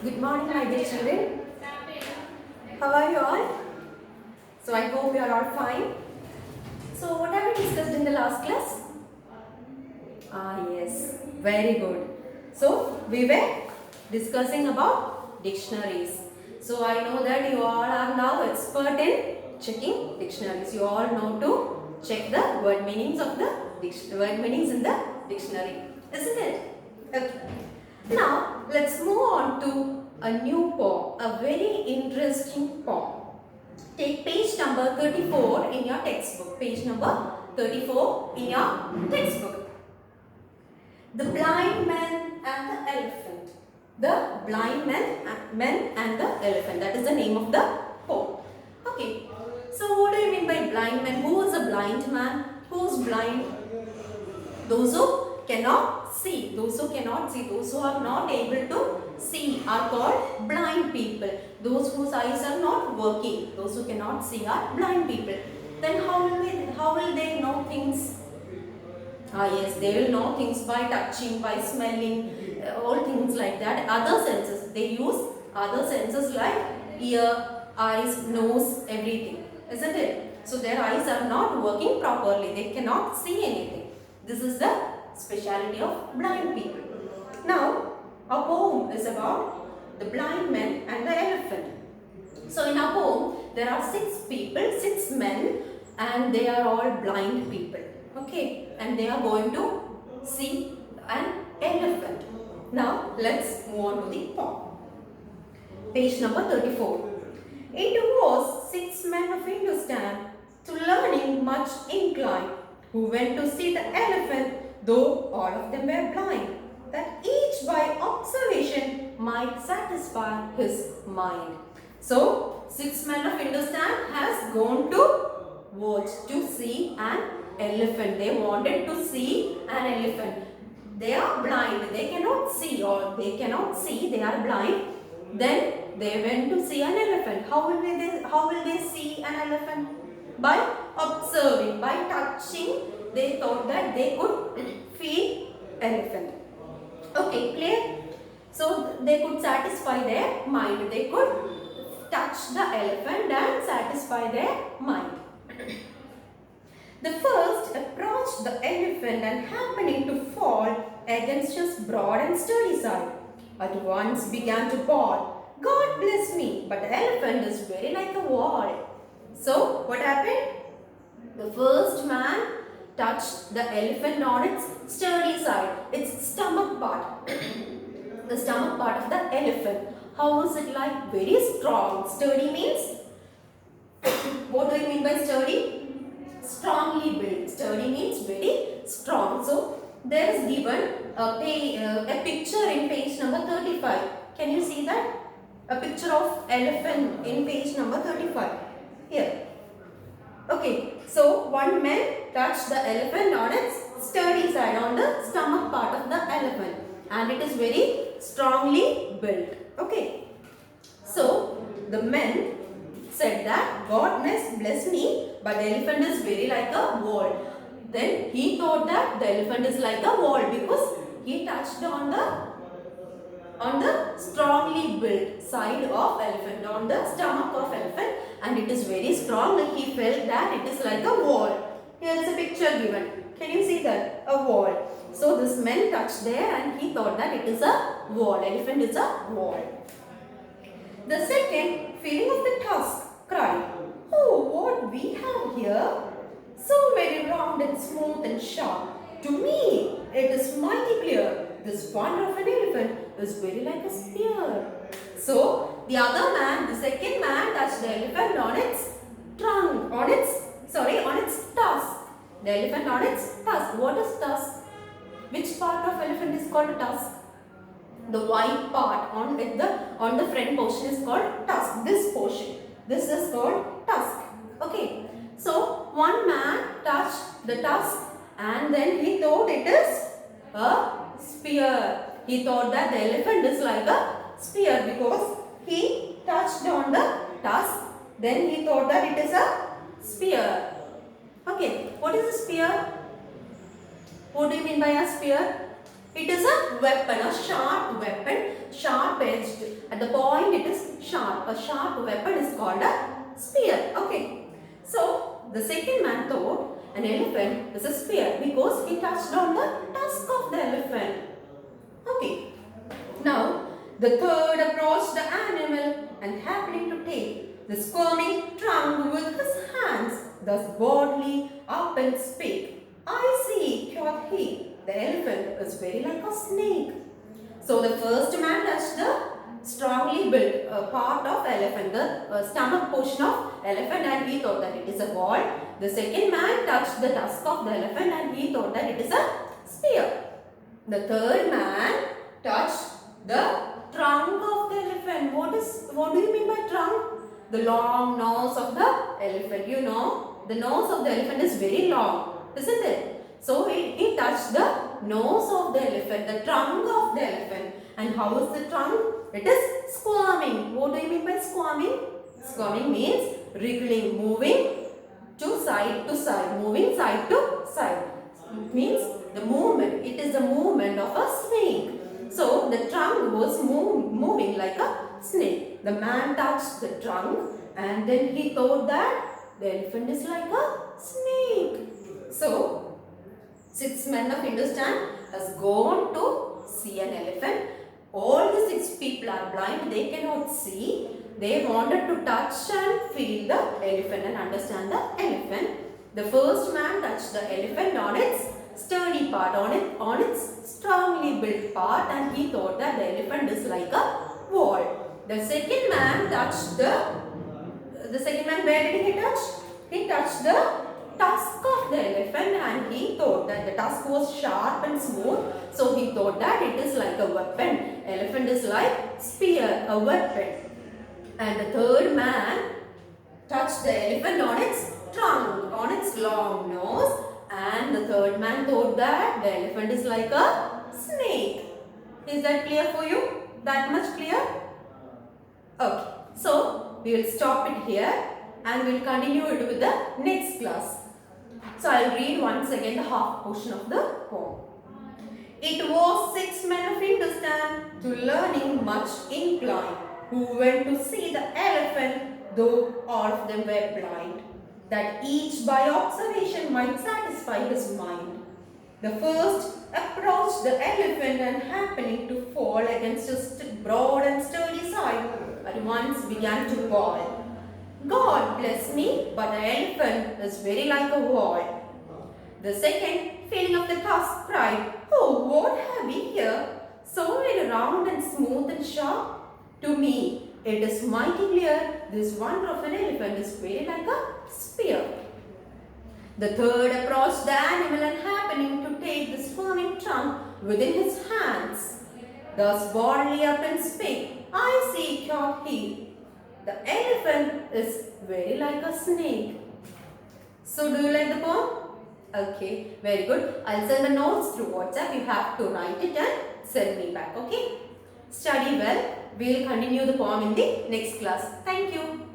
Good morning, my dear children. How are you all? So I hope you are all fine. So what have we discussed in the last class? Yes, very good. So we were discussing about dictionaries. So I know that you all are now expert in checking dictionaries. You all know to check the word meanings of the word meanings in the dictionary, isn't it? Okay. Now let's move on to a new poem, a very interesting poem. Take page number 34 in your textbook. Page number 34 in your textbook. The blind man and the elephant. The blind man and the elephant. That is the name of the poem. Okay. So what do you mean by blind man? Who is a blind man? Who's blind? Those who cannot see. Those who cannot see. Those who are not able to see are called blind people. Those whose eyes are not working. Those who cannot see are blind people. Then how will they know things? Yes, they will know things by touching, by smelling, all things like that. Other senses, they use other senses like ear, eyes, nose, everything, isn't it? So their eyes are not working properly. They cannot see anything. This is the speciality of blind people. Now, our poem is about the blind man and the elephant. So in our poem, there are 6 people, 6 men, and they are all blind people. Okay, and they are going to see an elephant. Now let's move on to the poem. Page number 34. It was 6 men of Hindustan, to learning much inclined, who went to see the elephant, though all of them were blind, that each by observation might satisfy his mind. So 6 men of Hindustan has gone to watch to see an elephant. They wanted to see an elephant. They are blind. They cannot see, or they cannot see. They are blind. Then they went to see an elephant. How will they see an elephant? By observing, by touching. They thought that they could feel elephant. Okay, clear? So they could satisfy their mind. They could touch the elephant and satisfy their mind. The first approached the elephant and happening to fall against his broad and sturdy side, at once began to bawl, "God bless me, but the elephant is very like a wall." So what happened? The first man touched the elephant on its sturdy side, its stomach part. The stomach part of the elephant. How is it like? Very strong. Sturdy means, what do you mean by sturdy? Strongly built. Sturdy means very strong. So there is given a picture in page number 35. Can you see that? A picture of elephant in page number 35. Here. Okay. So one man touched the elephant on its sturdy side, on the stomach part of the elephant, and it is very strongly built. Okay. So the men said that God must bless me, but the elephant is very like a wall. Then he thought that the elephant is like a wall because he touched on the strongly built side of elephant, on the stomach of elephant, and it is very strong. He felt that it is like a wall. Here is a picture given. Can you see that? A wall. So this man touched there and he thought that it is a wall. Elephant is a wall. The second, feeling of the tusk, cried, "Oh, what we have here! So very round and smooth and sharp. To me, it is mighty clear. This wonder of an elephant is very like a spear." So, the other man, the second man, touched the elephant on its trunk, on its tusk. The elephant on its tusk. What is tusk? Which part of elephant is called tusk? The white part on the front portion is called tusk. This portion, this is called tusk. Okay. So one man touched the tusk and then he thought it is a spear. He thought that the elephant is like a spear because he touched on the tusk. Then he thought that it is a spear. Okay. What is a spear? What do you mean by a spear? It is a weapon, a sharp weapon, sharp edged. At the point it is sharp. A sharp weapon is called a spear. Okay. So the second man thought an elephant is a spear because he touched on the tusk of the elephant. Okay. Now the third approached the animal and happening to take the squirming trunk with his hands, thus boldly up and spake. I see, quoth he, the elephant is very like a snake. So the first man touched the strongly built part of elephant, the stomach portion of elephant, and he thought that it is a ball. The second man touched the tusk of the elephant and he thought that it is a spear. The third man touched the trunk of the elephant. What do you mean by trunk? The long nose of the elephant. You know, the nose of the elephant is very long, isn't it? So he touched the nose of the elephant, the trunk of the elephant. And how is the trunk? It is squirming. What do you mean by squirming? Squirming means wriggling, moving to side, moving side to side. It means the movement. It is the movement of a snake. So the trunk was moving like a snake. The man touched the trunk and then he thought that the elephant is like a snake. So 6 men of Hindustan has gone to see an elephant. All the 6 people are blind. They cannot see. They wanted to touch and feel the elephant and understand the elephant. The first man touched the elephant on its sturdy part, on its strongly built part, and he thought that the elephant is like a wall. The second man touched the second man, where did he touch? He touched the tusk of the elephant and he thought that the tusk was sharp and smooth. So he thought that it is like a weapon. Elephant is like spear, a weapon. And the third man touched the elephant on its trunk, on its long nose. And the third man thought that the elephant is like a snake. Is that clear for you? That much clear? Okay. So, we will stop it here and we will continue it with the next class. So, I will read once again the half portion of the poem. It was 6 men of Hindustan to learning much inclined, who went to see the elephant, though all of them were blind, that each by observation might satisfy his mind. The first approached the elephant and happening to fall against his broad and sturdy side, at once began to bawl. God bless me, but the elephant is very like a wall. The second, feeling of the tusk, cried, Oh, what have we here? So very round and smooth and sharp? To me, it is mighty clear, this wonder of an elephant is very like a spear. The third approached the animal and happening to take the squirming trunk within his hands, thus boldly up and spake, I see, quoth he, the elephant is very like a snake. So do you like the poem? Okay, very good. I'll send the notes through WhatsApp. You have to write it and send me back. Okay? Study well. We will continue the poem in the next class. Thank you.